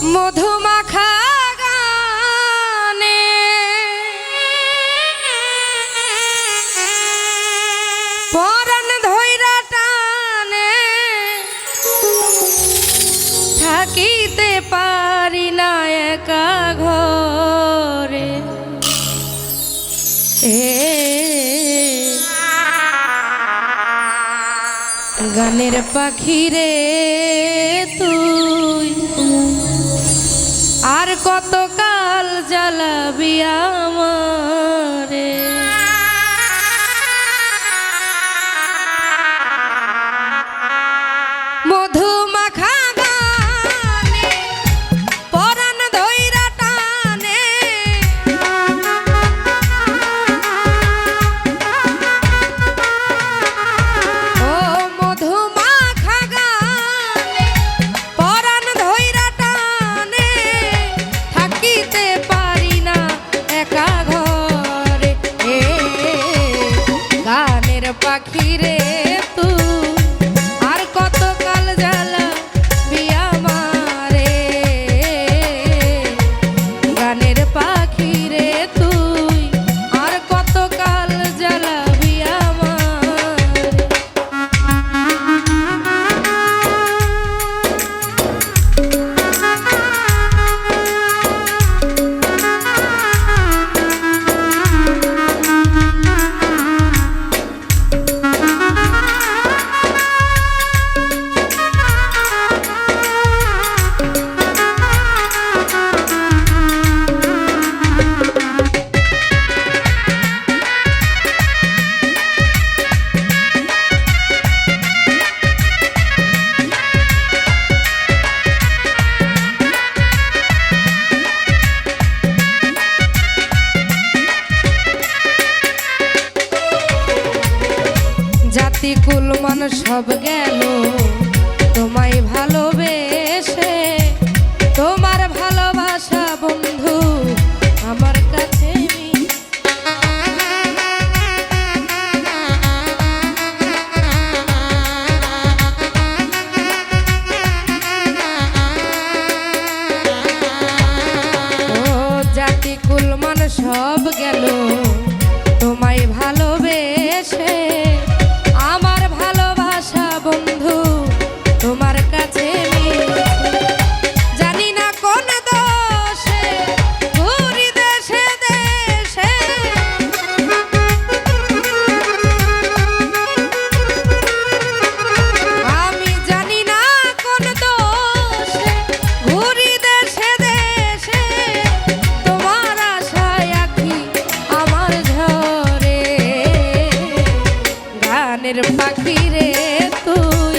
মধুমাখা গানে পরাণ ধইরা টানে থাকিতে পারি না একা ঘরে গানের পাখি রে তুই আর কতকাল জ্বালাবি আমারে মধুমাখা গানে পরাণ ধইরা টানে ও মধুমাখা গানে পরাণ ধইরা টানে থাকিতে পারি না একা ঘরে গানের পাখি রে তুই আর কতকাল জ্বালাবি আমারে গানের পাখি রে তুই আর কতকাল জ্বালাবি আমারে জাতিকুল মান সব গেল তোমায় ভালোবেসে তোমার ভালোবাসা বন্ধু আমার কাছে ও জাতিকুল মান সব গেল তোমায় ভালোবেসে আমার ভালোবাসা বন্ধু তোমার কাছে জানি না কোন দোষে ঘুরি দেশে দেশে আমি জানি না কোন দোষে ঘুরি দেশে দেশে তোমার আশায় আঁখি আমার ঝরে গানের পাখি রে তুই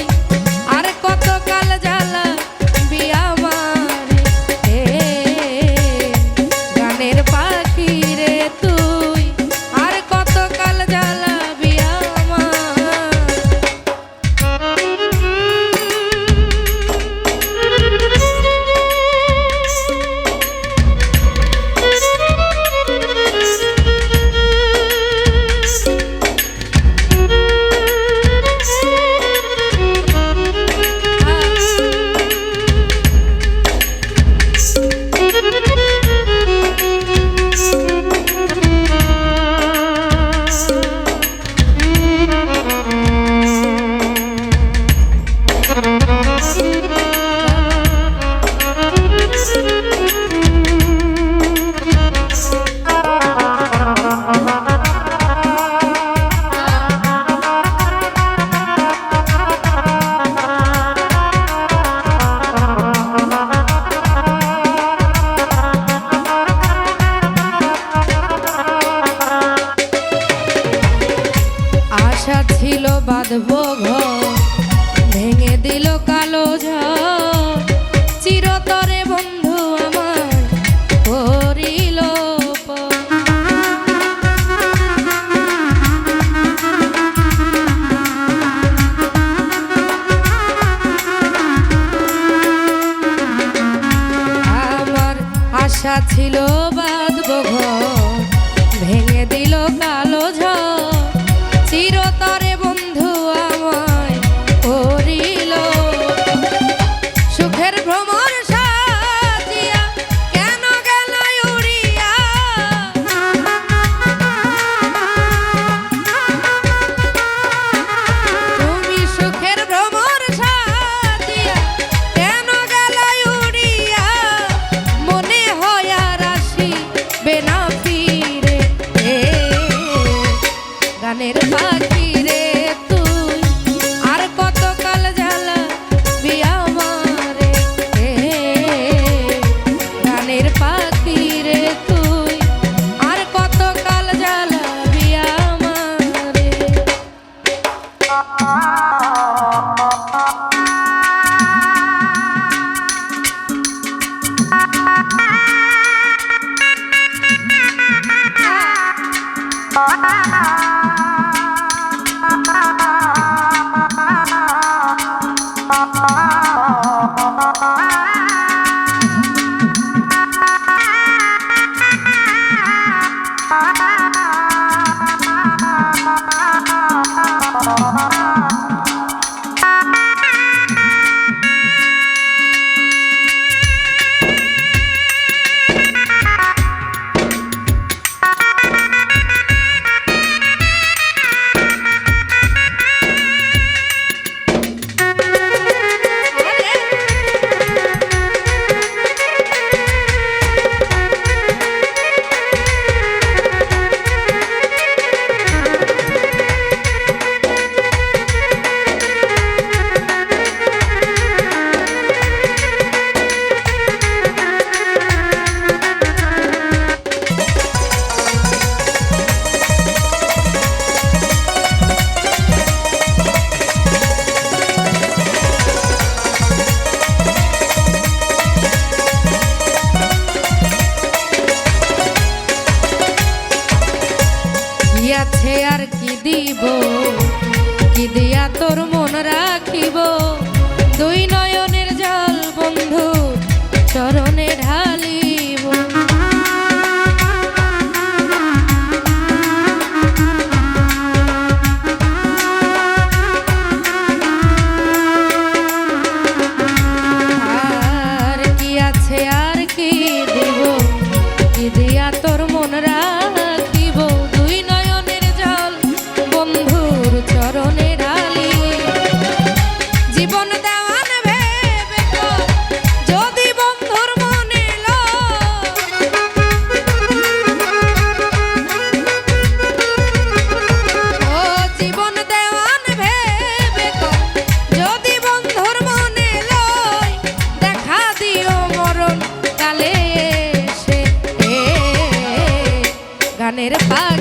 আর কতকাল জ্বালাবি আমারে গানের পাখি রে তুই আর কতকাল জ্বালাবি আশা ছিল বাঁধবো ঘর ভেঙে দিল কালো ঝড় চিরতরে বন্ধু আমার করিল আমার আশা ছিল বাঁধবো ঘর ভেঙে দিল কালো ঝড় চিরতরে বন্ধু আমায় করিল সুখের ভ্রমর সাথী মনের পা